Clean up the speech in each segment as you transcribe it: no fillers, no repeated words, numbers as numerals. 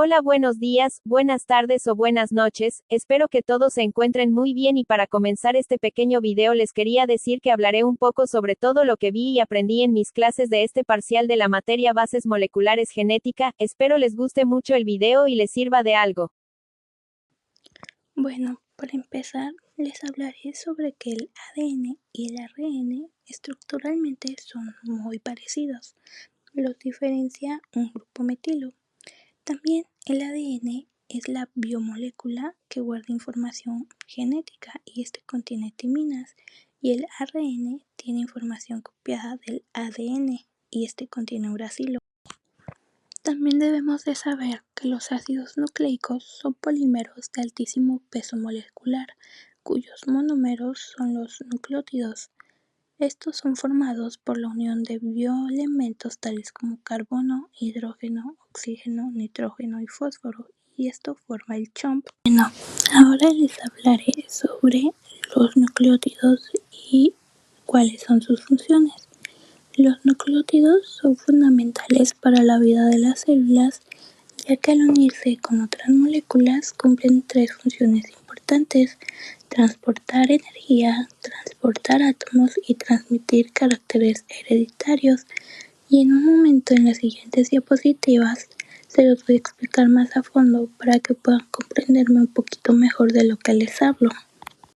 Hola, buenos días, buenas tardes o buenas noches, espero que todos se encuentren muy bien y para comenzar este pequeño video les quería decir que hablaré un poco sobre todo lo que vi y aprendí en mis clases de este parcial de la materia Bases Moleculares Genética, espero les guste mucho el video y les sirva de algo. Bueno, para empezar, les hablaré sobre que el ADN y el ARN estructuralmente son muy parecidos. Los diferencia un grupo metilo. También el ADN es la biomolécula que guarda información genética y este contiene timinas, y el ARN tiene información copiada del ADN y este contiene uracilo. También debemos de saber que los ácidos nucleicos son polímeros de altísimo peso molecular, cuyos monómeros son los nucleótidos. Estos son formados por la unión de bioelementos tales como carbono, hidrógeno, oxígeno, nitrógeno y fósforo, y esto forma el CHOMP. Bueno, ahora les hablaré sobre los nucleótidos y cuáles son sus funciones. Los nucleótidos son fundamentales para la vida de las células, ya que al unirse con otras moléculas cumplen tres funciones importantes: transportar energía, transportar átomos y transmitir caracteres hereditarios. Y en un momento en las siguientes diapositivas se los voy a explicar más a fondo para que puedan comprenderme un poquito mejor de lo que les hablo.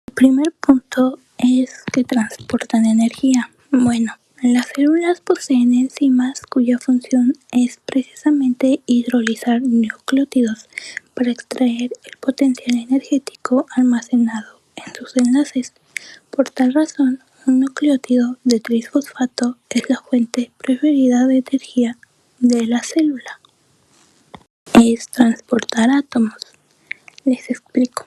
El primer punto es que transportan energía. Bueno, las células poseen enzimas cuya función es precisamente hidrolizar nucleótidos para extraer el potencial energético almacenado en sus enlaces. Por tal razón, un nucleótido de trisfosfato es la fuente preferida de energía de la célula. Es transportar átomos. Les explico.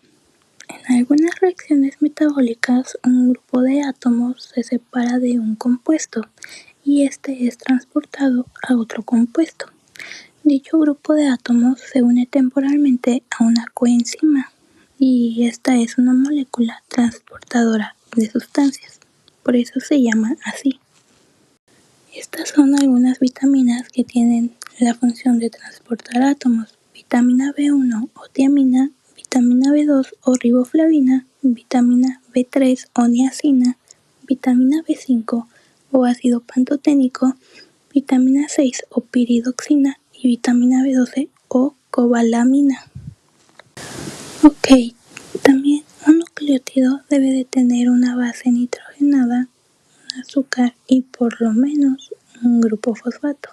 En algunas reacciones metabólicas, un grupo de átomos se separa de un compuesto y este es transportado a otro compuesto. Dicho grupo de átomos se une temporalmente a una coenzima y esta es una molécula transportadora de sustancias, por eso se llama así. Estas son algunas vitaminas que tienen la función de transportar átomos: vitamina B1 o tiamina, vitamina B2 o riboflavina, vitamina B3 o niacina, vitamina B5 o ácido pantoténico, vitamina 6 o piridoxina y vitamina B12 o cobalamina. Ok, también un nucleótido debe de tener una base nitrogenada, un azúcar y por lo menos un grupo fosfato,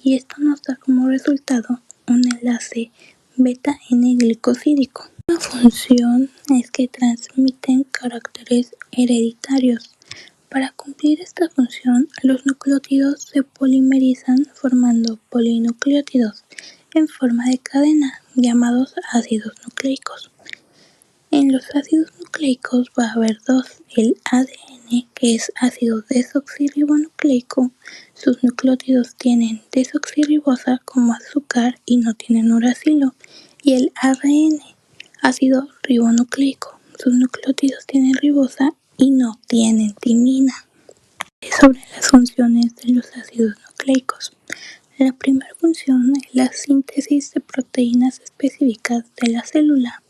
y esto nos da como resultado un enlace beta-N-glicosídico. Una función es que transmiten caracteres hereditarios. Para cumplir esta función, los nucleótidos se polimerizan formando polinucleótidos en forma de cadena, llamados ácidos nucleicos. En los ácidos nucleicos va a haber dos: el ADN, que es ácido desoxirribonucleico. Sus nucleótidos tienen desoxirribosa como azúcar y no tienen uracilo, y el ARN, ácido ribonucleico. Sus nucleótidos tienen ribosa y no tienen timina. Sobre las funciones de los ácidos nucleicos. La primera función es la síntesis de proteínas específicas de la célula.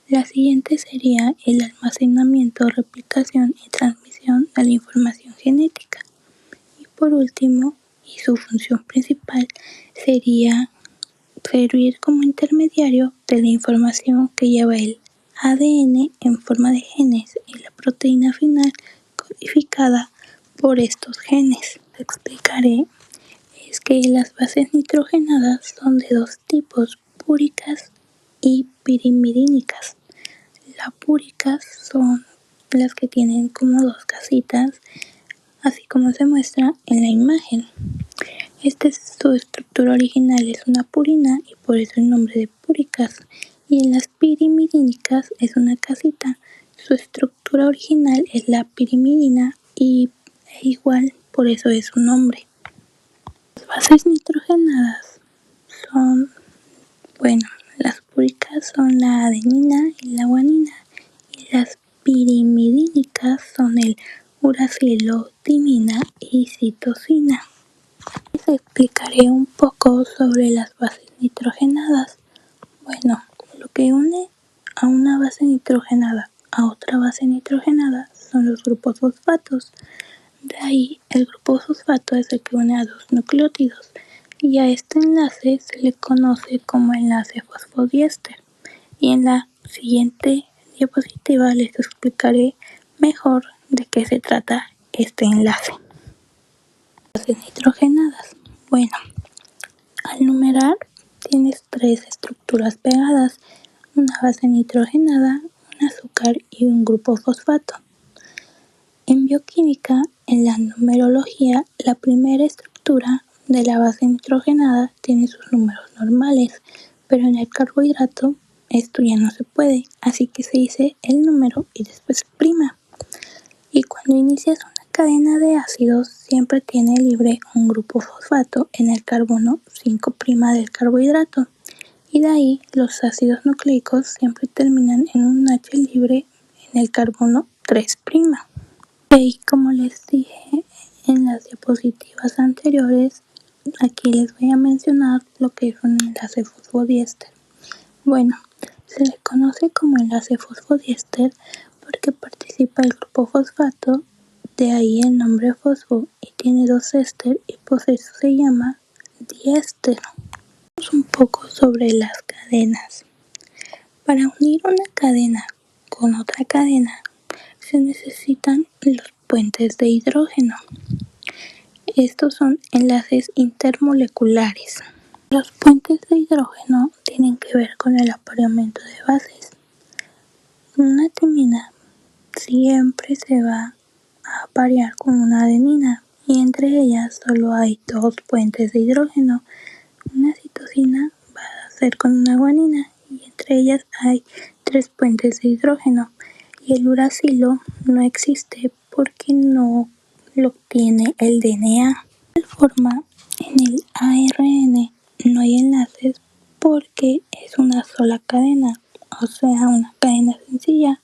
La siguiente sería el almacenamiento, replicación y transmisión de la información genética. Y por último, y su función principal, sería servir como intermediario de la información que lleva el ADN en forma de genes y la proteína final codificada por estos genes. Explicaré es que las bases nitrogenadas son de dos tipos: púricas y pirimidínicas. Las púricas son las que tienen como dos casitas, así como se muestra en la imagen. Su estructura original es una purina y por eso el nombre de púricas. Y en las pirimidínicas es una casita. Su estructura original es la pirimidina y igual por eso es su nombre. Las bases nitrogenadas son, las púricas son la adenina y la guanina, y las pirimidínicas son el uracilo, timina y citosina. Les explicaré un poco sobre las bases nitrogenadas. a otra base nitrogenada son los grupos fosfatos. De ahí, el grupo fosfato es el que une a dos nucleótidos, y a este enlace se le conoce como enlace fosfodiéster. Y en la siguiente diapositiva les explicaré mejor de qué se trata este enlace. Bases nitrogenadas. Bueno, al numerar tienes tres estructuras pegadas: una base nitrogenada, un azúcar y un grupo fosfato. En bioquímica, en la numerología, la primera estructura de la base nitrogenada tiene sus números normales, pero en el carbohidrato esto ya no se puede, así que se dice el número y después prima. Y cuando inicias una cadena de ácidos, siempre tiene libre un grupo fosfato en el carbono 5' del carbohidrato, y de ahí los ácidos nucleicos siempre terminan en un H libre en el carbono 3'. Y como les dije en las diapositivas anteriores, aquí les voy a mencionar lo que es un enlace fosfodiéster. Bueno, se le conoce como enlace fosfodiéster porque participa el grupo fosfato, de ahí el nombre fosfo, y tiene dos éster y por eso se llama diéster. Vamos un poco sobre las cadenas. Para unir una cadena con otra cadena se necesitan los puentes de hidrógeno. Estos son enlaces intermoleculares. Los puentes de hidrógeno tienen que ver con el apareamiento de bases. Una timina siempre se va a aparear con una adenina y entre ellas solo hay dos puentes de hidrógeno. Una citosina va a ser con una guanina y entre ellas hay tres puentes de hidrógeno. Y el uracilo no existe porque no lo tiene el DNA. De igual forma, en el ARN no hay enlaces porque es una sola cadena, o sea, una cadena sencilla,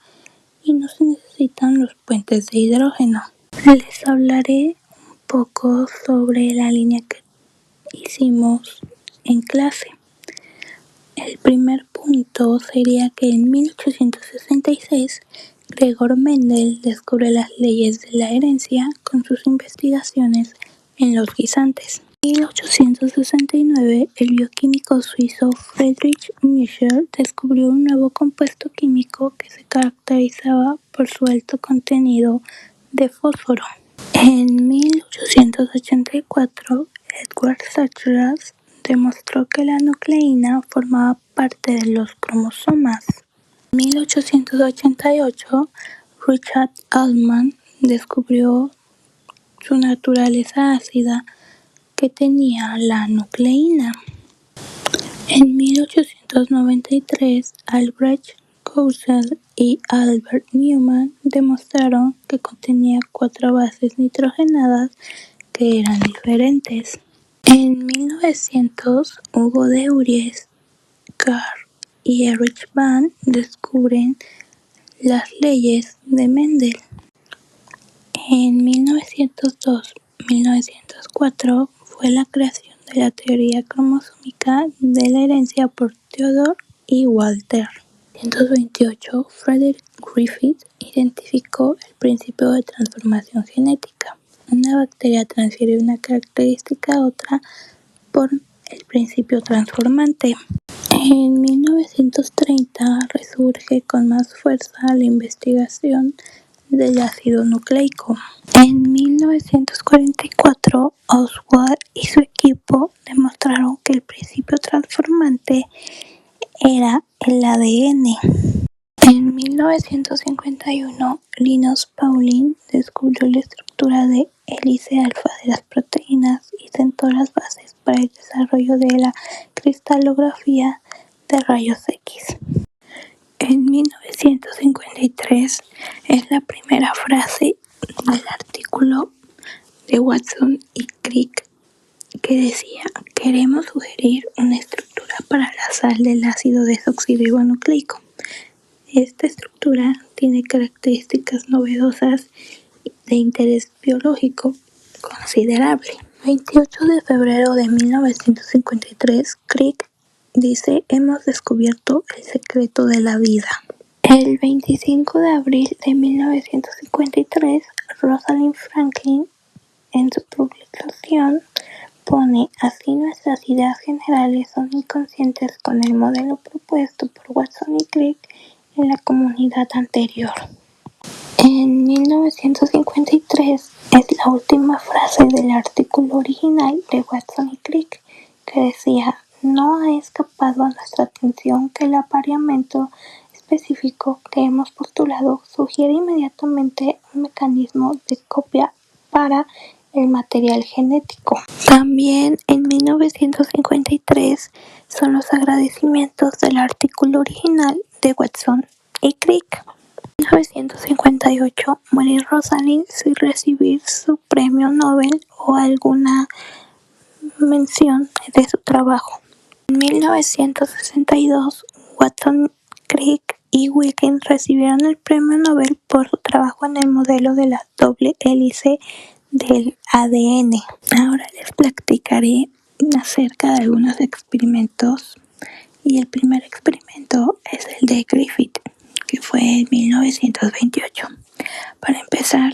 y no se necesitan los puentes de hidrógeno. Les hablaré un poco sobre la línea que hicimos en clase. El primer punto sería que en 1866 Gregor Mendel descubre las leyes de la herencia con sus investigaciones en los guisantes. En 1869 el bioquímico suizo Friedrich Miescher descubrió un nuevo compuesto químico que se caracterizaba por su alto contenido de fósforo. En 1884 Edward Zacharias demostró que la nucleína formaba parte de los cromosomas. En 1888 Richard Altman descubrió su naturaleza ácida que tenía la nucleína. En 1893 Albrecht Cousel y Albert Newman demostraron que contenía 4 bases nitrogenadas que eran diferentes. En 1900 Hugo de Uries, Carr y Erich Bahn descubren las leyes de Mendel. En 1902-1904 fue la creación de la teoría cromosómica de la herencia por Theodore y Walter. En 1928 Frederick Griffith identificó el principio de transformación genética. Una bacteria transfiere una característica a otra por el principio transformante. En 1930 resurge con más fuerza la investigación del ácido nucleico. En 1944 Oswald y su equipo demostraron que el principio transformante era el ADN. En 1951 Linus Pauling descubrió la estructura de hélice alfa de las proteínas y sentó las bases para el desarrollo de la cristalografía de rayos X. En 1953 es la primera frase del artículo de Watson y Crick que decía: queremos sugerir una estructura para la sal del ácido desoxirribonucleico. Esta estructura tiene características novedosas de interés biológico considerable. El 28 de febrero de 1953, Crick dice: hemos descubierto el secreto de la vida. El 25 de abril de 1953, Rosalind Franklin, en su publicación, pone: así nuestras ideas generales son inconscientes con el modelo propuesto por Watson y Crick en la comunidad anterior. En 1953 es la última frase del artículo original de Watson y Crick, que decía: no ha escapado a nuestra atención que el apareamiento específico que hemos postulado sugiere inmediatamente un mecanismo de copia para el material genético. También en 1953 son los agradecimientos del artículo original de Watson y Crick. En 1958 muere Rosalind sin recibir su premio Nobel o alguna mención de su trabajo. En 1962, Watson, Crick y Wilkins recibieron el premio Nobel por su trabajo en el modelo de la doble hélice del ADN. Ahora les platicaré acerca de algunos experimentos, y el primer experimento es el de Griffith, que fue en 1928. Para empezar,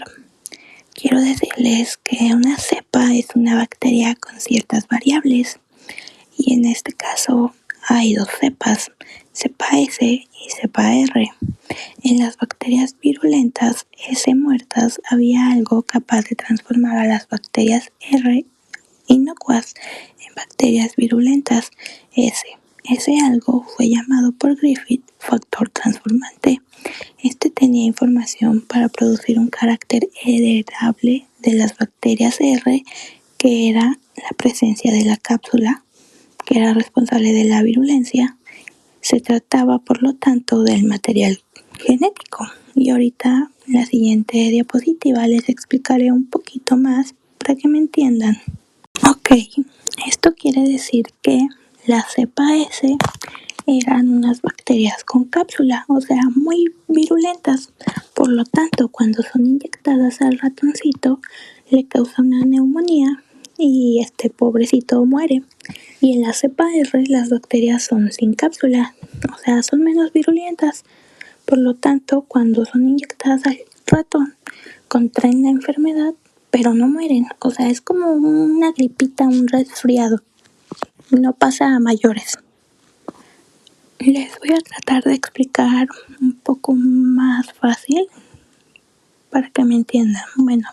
quiero decirles que una cepa es una bacteria con ciertas variables, y en este caso hay dos cepas, cepa S y cepa R. En las bacterias virulentas S muertas había algo capaz de transformar a las bacterias R inocuas en bacterias virulentas S. Ese algo fue llamado por Griffith factor transformante. Este tenía información para producir un carácter heredable de las bacterias R, que era la presencia de la cápsula, que era responsable de la virulencia. Se trataba, por lo tanto, del material genético. Y ahorita, en la siguiente diapositiva, les explicaré un poquito más para que me entiendan. Ok, esto quiere decir que la cepa S eran unas bacterias con cápsula, o sea, muy virulentas. Por lo tanto, cuando son inyectadas al ratoncito, le causa una neumonía y este pobrecito muere. Y en la cepa R las bacterias son sin cápsula, o sea, son menos virulentas. Por lo tanto, cuando son inyectadas al ratón, contraen la enfermedad, pero no mueren. O sea, es como una gripita, un resfriado. No pasa a mayores. Les voy a tratar de explicar un poco más fácil para que me entiendan. Bueno,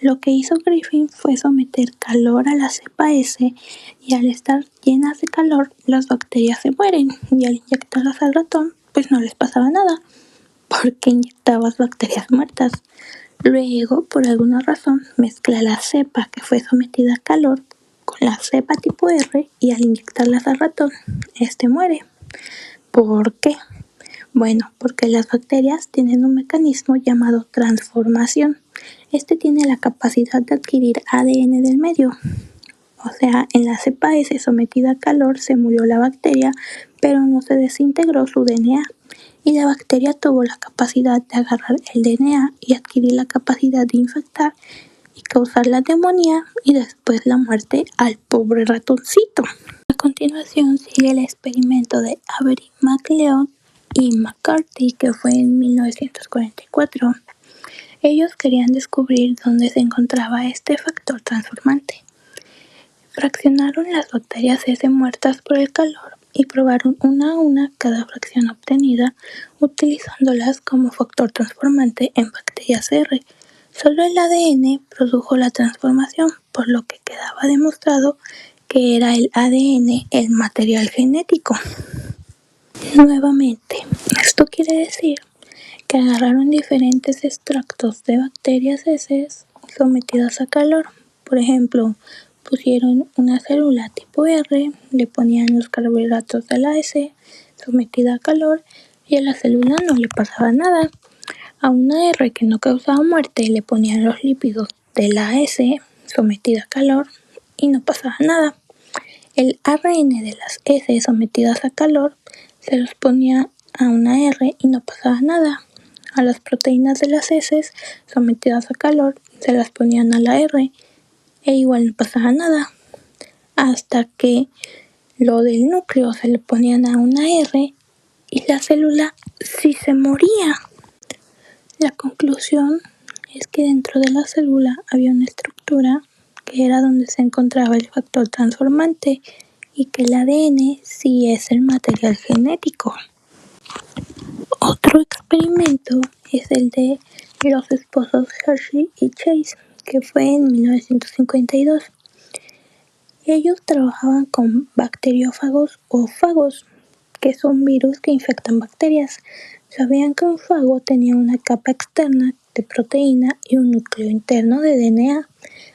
lo que hizo Griffith fue someter calor a la cepa S, y al estar llenas de calor, las bacterias se mueren, y al inyectarlas al ratón, pues no les pasaba nada, porque inyectabas bacterias muertas. Luego, por alguna razón, mezcla la cepa que fue sometida a calor con la cepa tipo R, y al inyectarlas al ratón, este muere. ¿Por qué? Bueno, porque las bacterias tienen un mecanismo llamado transformación. Este tiene la capacidad de adquirir ADN del medio. O sea, en la cepa S sometida a calor se murió la bacteria, pero no se desintegró su DNA. Y la bacteria tuvo la capacidad de agarrar el DNA y adquirir la capacidad de infectar y causar la neumonía y después la muerte al pobre ratoncito. A continuación sigue el experimento de Avery MacLeod y McCarthy, que fue en 1944. Ellos querían descubrir dónde se encontraba este factor transformante. Fraccionaron las bacterias S muertas por el calor y probaron una a una cada fracción obtenida, utilizándolas como factor transformante en bacterias R. Solo el ADN produjo la transformación, por lo que quedaba demostrado que era el ADN el material genético. Nuevamente, esto quiere decir que agarraron diferentes extractos de bacterias S sometidas a calor. Por ejemplo, pusieron una célula tipo R, le ponían los carbohidratos de la S sometida a calor, y a la célula no le pasaba nada. A una R que no causaba muerte le ponían los lípidos de la S sometida a calor y no pasaba nada. El ARN de las S sometidas a calor se los ponía a una R y no pasaba nada. A las proteínas de las S sometidas a calor se las ponían a la R e igual no pasaba nada. Hasta que lo del núcleo se le ponían a una R y la célula si se moría. La conclusión es que dentro de la célula había una estructura que era donde se encontraba el factor transformante y que el ADN sí es el material genético. Otro experimento es el de los esposos Hershey y Chase, que fue en 1952. Ellos trabajaban con bacteriófagos o fagos, que son virus que infectan bacterias. Sabían que un fago tenía una capa externa de proteína y un núcleo interno de DNA.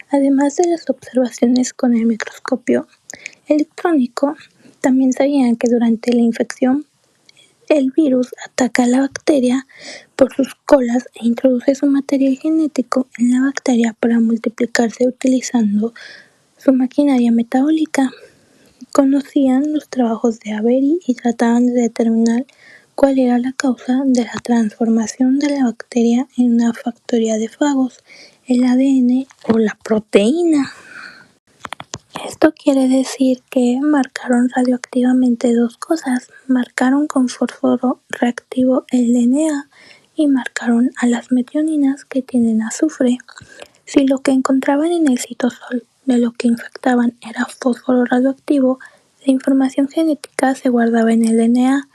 Además de las observaciones con el microscopio electrónico, también sabían que durante la infección el virus ataca a la bacteria por sus colas e introduce su material genético en la bacteria para multiplicarse utilizando su maquinaria metabólica. Conocían los trabajos de Avery y trataban de determinar cuál era la causa de la transformación de la bacteria en una factoría de fagos, el ADN o la proteína. Esto quiere decir que marcaron radioactivamente dos cosas: marcaron con fósforo reactivo el DNA y marcaron a las metionina que tienen azufre. Si lo que encontraban en el citosol de lo que infectaban era fósforo radioactivo, la información genética se guardaba en el DNA,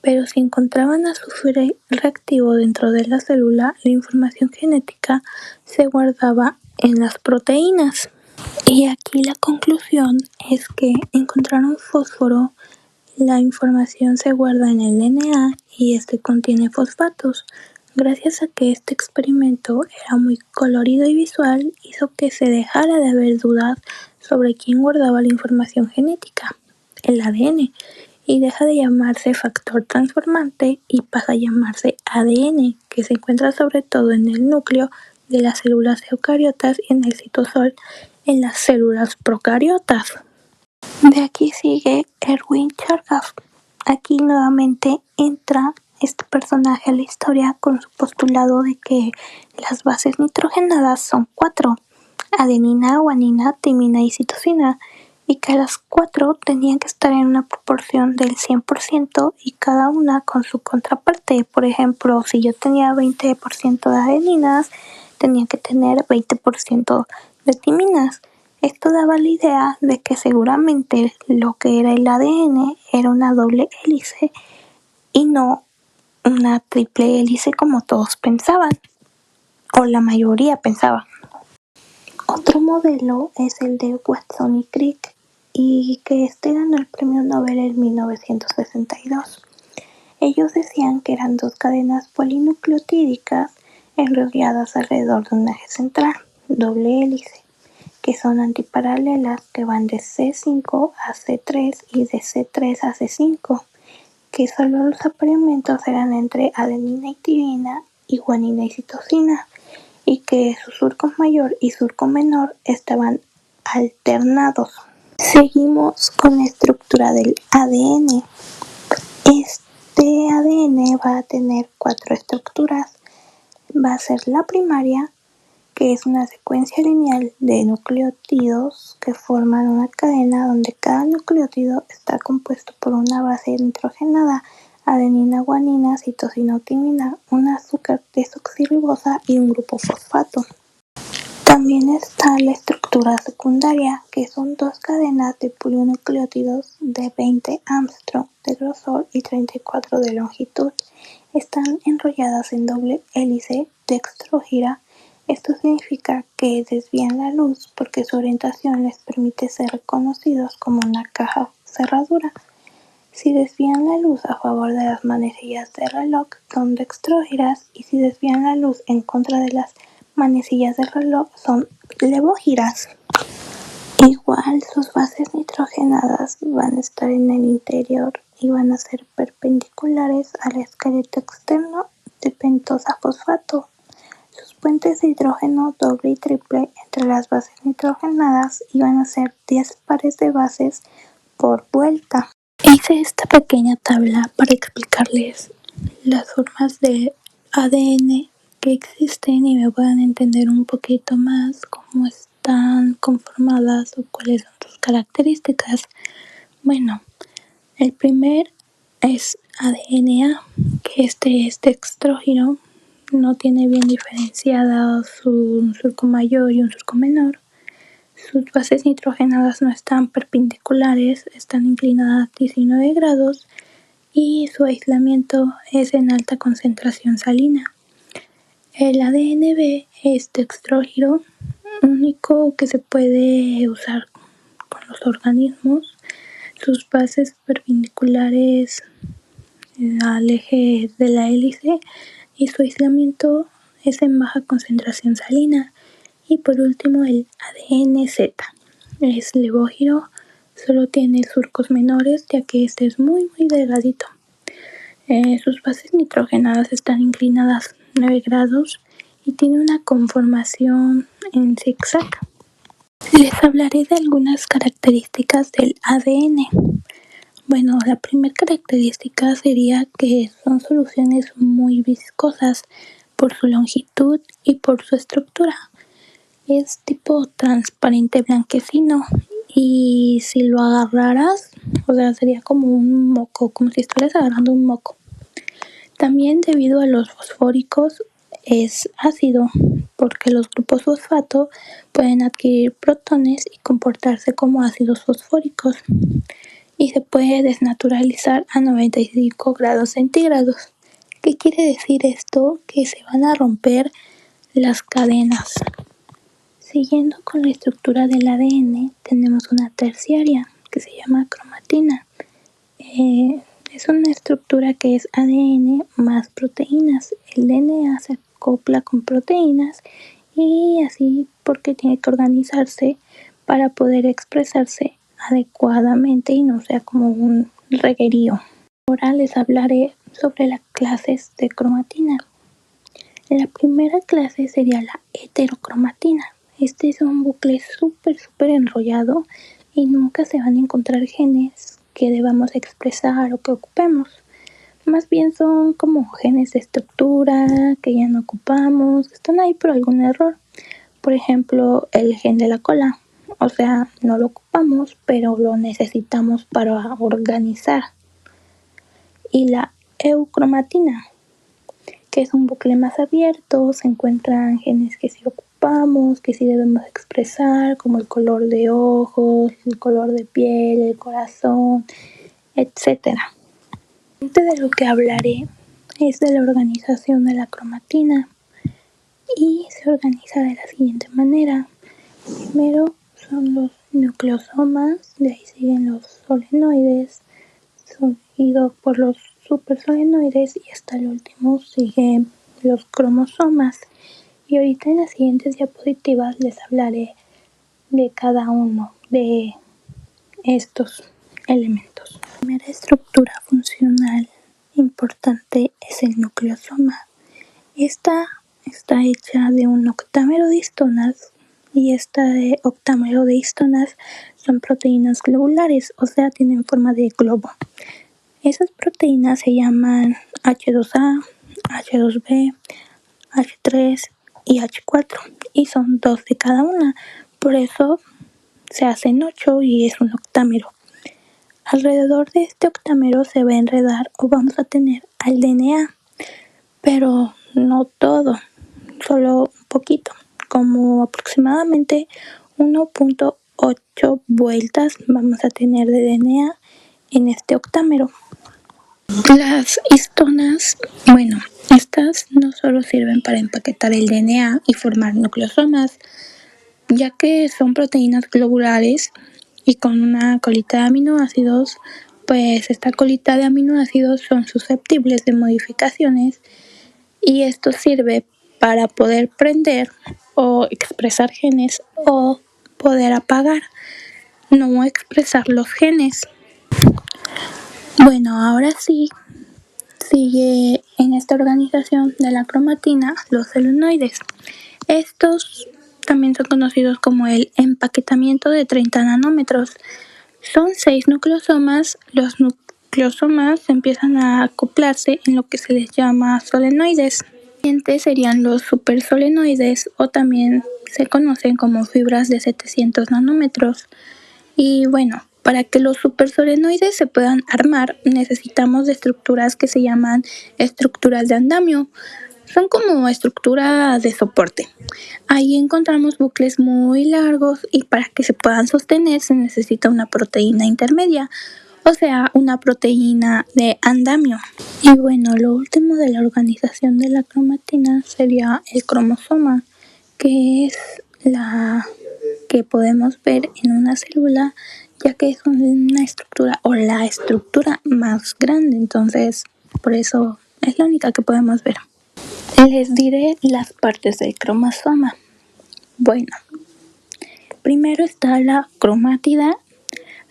pero si encontraban azufre reactivo dentro de la célula, la información genética se guardaba en las proteínas. Y aquí la conclusión es que encontraron fósforo, la información se guarda en el DNA y este contiene fosfatos. Gracias a que este experimento era muy colorido y visual, hizo que se dejara de haber dudas sobre quién guardaba la información genética, el ADN, y deja de llamarse factor transformante y pasa a llamarse ADN, que se encuentra sobre todo en el núcleo de las células eucariotas y en el citosol en las células procariotas. De aquí sigue Erwin Chargaff. Aquí nuevamente entra este personaje a la historia con su postulado de que las bases nitrogenadas son 4: adenina, guanina, timina y citosina, y que las 4 tenían que estar en una proporción del 100% y cada una con su contraparte. Por ejemplo, si yo tenía 20% de adeninas, tenía que tener 20% de timinas. Esto daba la idea de que seguramente lo que era el ADN era una doble hélice y no una triple hélice como todos pensaban, o la mayoría pensaba. Otro modelo es el de Watson y Crick, y que este ganó el premio Nobel en 1962. Ellos decían que eran dos cadenas polinucleotídicas enrolladas alrededor de un eje central, doble hélice, que son antiparalelas, que van de C5 a C3 y de C3 a C5, que solo los apareamientos eran entre adenina y timina y guanina y citosina, y que su surco mayor y surco menor estaban alternados. Seguimos con la estructura del ADN. Este ADN va a tener 4 estructuras. Va a ser la primaria, que es una secuencia lineal de nucleótidos que forman una cadena donde cada nucleótido está compuesto por una base nitrogenada, adenina, guanina, citosina o timina, un azúcar desoxirribosa y un grupo fosfato. También está la estructura secundaria, que son 2 cadenas de polinucleótidos de 20 Armstrong de grosor y 34 de longitud. Están enrolladas en doble hélice dextrogira. Esto significa que desvían la luz porque su orientación les permite ser reconocidos como una caja cerradura. Si desvían la luz a favor de las manecillas de reloj, son dextrógiras, y si desvían la luz en contra de las manecillas del reloj, son levógiras. Igual, sus bases nitrogenadas van a estar en el interior y van a ser perpendiculares al esqueleto externo de pentosa-fosfato. Sus puentes de hidrógeno doble y triple entre las bases nitrogenadas iban a ser 10 pares de bases por vuelta. Hice esta pequeña tabla para explicarles las formas de ADN que existen y me puedan entender un poquito más cómo están conformadas o cuáles son sus características. Bueno, el primer es ADNA, que este es dextrógiro, no tiene bien diferenciada un surco mayor y un surco menor. Sus bases nitrogenadas no están perpendiculares, están inclinadas 19 grados y su aislamiento es en alta concentración salina. El ADNB es dextrógiro, único que se puede usar con los organismos. Sus bases perpendiculares al eje de la hélice y su aislamiento es en baja concentración salina. Y por último el ADN-Z es levógiro, solo tiene surcos menores ya que este es muy delgadito. Sus bases nitrogenadas están inclinadas 9 grados y tiene una conformación en zigzag. Les hablaré de algunas características del ADN. Bueno, la primera característica sería que son soluciones muy viscosas por su longitud y por su estructura. Es tipo transparente blanquecino y si lo agarraras, o sea, sería como un moco, como si estuvieras agarrando un moco. También debido a los fosfóricos es ácido porque los grupos fosfato pueden adquirir protones y comportarse como ácidos fosfóricos y se puede desnaturalizar a 95 grados centígrados. ¿Qué quiere decir esto? Que se van a romper las cadenas. Siguiendo con la estructura del ADN, tenemos una terciaria que se llama cromatina. Es una estructura que es ADN más proteínas. El DNA se acopla con proteínas y así porque tiene que organizarse para poder expresarse adecuadamente y no sea como un reguerío. Ahora les hablaré sobre las clases de cromatina. La primera clase sería la heterocromatina. Este es un bucle súper enrollado y nunca se van a encontrar genes que debamos expresar o que ocupemos. Más bien son como genes de estructura que ya no ocupamos, están ahí por algún error. Por ejemplo, el gen de la cola. O sea, no lo ocupamos, pero lo necesitamos para organizar. Y la eucromatina, que es un bucle más abierto, se encuentran genes que sí ocupamos, que sí debemos expresar, como el color de ojos, el color de piel, el corazón, etc. De lo que hablaré es de la organización de la cromatina y se organiza de la siguiente manera. Primero son los nucleosomas, de ahí siguen los solenoides, seguido por los supersolenoides y hasta el último siguen los cromosomas. Y ahorita en las siguientes diapositivas les hablaré de cada uno de estos elementos. La primera estructura funcional importante es el nucleosoma. Esta está hecha de un octámero de histonas y este octámero de histonas son proteínas globulares, o sea, tienen forma de globo. Esas proteínas se llaman H2A, H2B, H3 y H4 y son 2 de cada una, por eso se hacen 8 y es un octámero. Alrededor de este octámero se va a enredar o vamos a tener al DNA, pero no todo, solo un poquito, como aproximadamente 1.8 vueltas vamos a tener de DNA en este octámero. Las histonas, bueno, estas no solo sirven para empaquetar el DNA y formar nucleosomas, ya que son proteínas globulares y con una colita de aminoácidos, pues esta colita de aminoácidos son susceptibles de modificaciones y esto sirve para poder prender o expresar genes o poder apagar, no expresar los genes. Bueno, ahora sí, sigue en esta organización de la cromatina los solenoides. Estos también son conocidos como el empaquetamiento de 30 nanómetros. Son 6 nucleosomas. Los nucleosomas empiezan a acoplarse en lo que se les llama solenoides. Los siguientes serían los supersolenoides o también se conocen como fibras de 700 nanómetros. Y bueno, Para que los supersolenoides se puedan armar, necesitamos de estructuras que se llaman estructuras de andamio. Son como estructuras de soporte. Ahí encontramos bucles muy largos y para que se puedan sostener se necesita una proteína intermedia, o sea, una proteína de andamio. Y bueno, lo último de la organización de la cromatina sería el cromosoma, que es la que podemos ver en una célula, ya que es una estructura o la estructura más grande, entonces por eso es la única que podemos ver. Les diré las partes del cromosoma. Bueno, primero está la cromátida,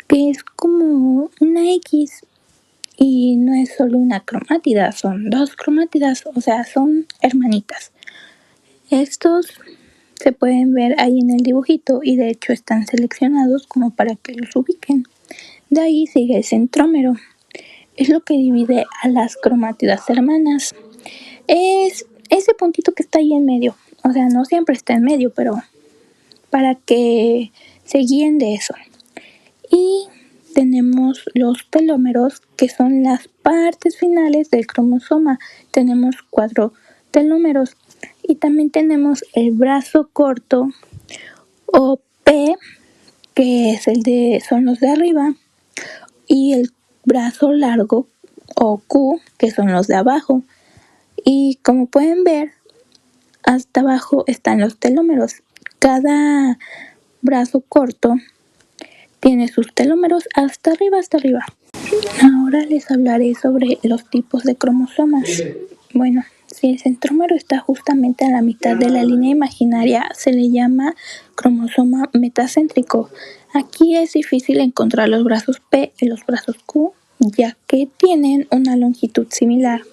que es como una X y no es solo una cromátida, son dos cromátidas, o sea, son hermanitas. Estos se pueden ver ahí en el dibujito y de hecho están seleccionados como para que los ubiquen. De ahí sigue el centrómero, es lo que divide a las cromátidas hermanas. Es ese puntito que está ahí en medio, o sea, no siempre está en medio, pero para que se guíen de eso. Y tenemos los telómeros, que son las partes finales del cromosoma. Tenemos 4 telómeros. Y también tenemos el brazo corto o P, que es son los de arriba, y el brazo largo o Q, que son los de abajo. Y como pueden ver, hasta abajo están los telómeros. Cada brazo corto tiene sus telómeros hasta arriba, hasta arriba. Ahora les hablaré sobre los tipos de cromosomas. Bueno, si el centrómero está justamente a la mitad de la línea imaginaria, se le llama cromosoma metacéntrico. Aquí es difícil encontrar los brazos P y los brazos Q, ya que tienen una longitud similar.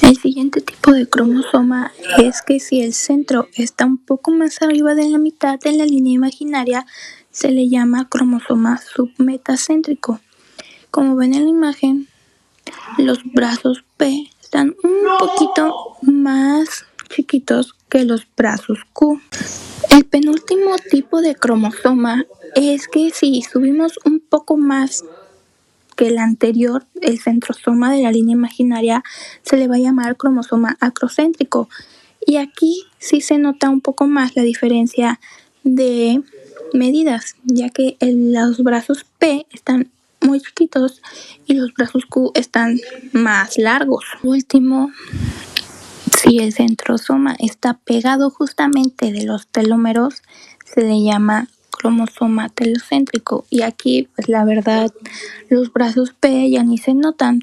El siguiente tipo de cromosoma es que si el centro está un poco más arriba de la mitad de la línea imaginaria, se le llama cromosoma submetacéntrico. Como ven en la imagen, los brazos P están un poquito más chiquitos que los brazos Q. El penúltimo tipo de cromosoma es que si subimos un poco más que el anterior, el centrosoma de la línea imaginaria, se le va a llamar cromosoma acrocéntrico. Y aquí sí se nota un poco más la diferencia de medidas, ya que los brazos P están muy chiquitos y los brazos Q están más largos. Por último, si el centrosoma está pegado justamente de los telómeros, se le llama cromosoma telocéntrico. Y aquí, pues la verdad, los brazos P ya ni se notan,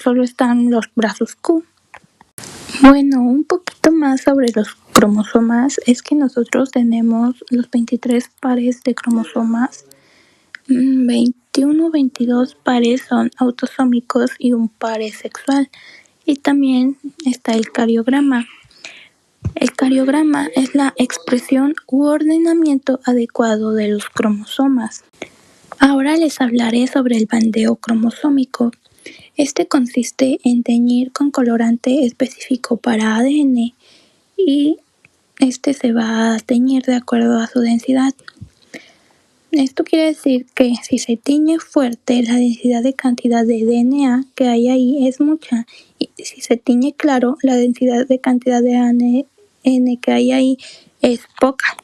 solo están los brazos Q. Bueno, un poquito más sobre los cromosomas es que nosotros tenemos los 23 pares de cromosomas, 21 o 22 pares son autosómicos y un par es sexual. Y también está el cariograma. El cariograma es la expresión u ordenamiento adecuado de los cromosomas. Ahora les hablaré sobre el bandeo cromosómico. Este consiste en teñir con colorante específico para ADN y este se va a teñir de acuerdo a su densidad. Esto quiere decir que si se tiñe fuerte, la densidad de cantidad de DNA que hay ahí es mucha, y si se tiñe claro, la densidad de cantidad de ADN que hay ahí es poca.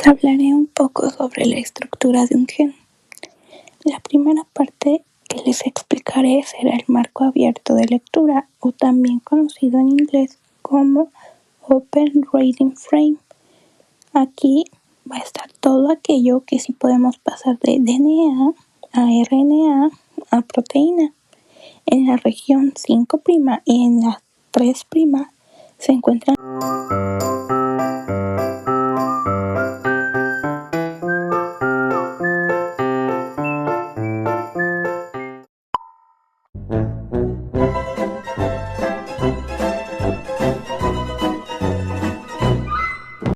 Les hablaré un poco sobre la estructura de un gen. La primera parte que les explicaré será el marco abierto de lectura, o también conocido en inglés como Open Reading Frame. Aquí va a estar todo aquello que sí podemos pasar de DNA a RNA a proteína. En la región 5' y en la 3' se encuentran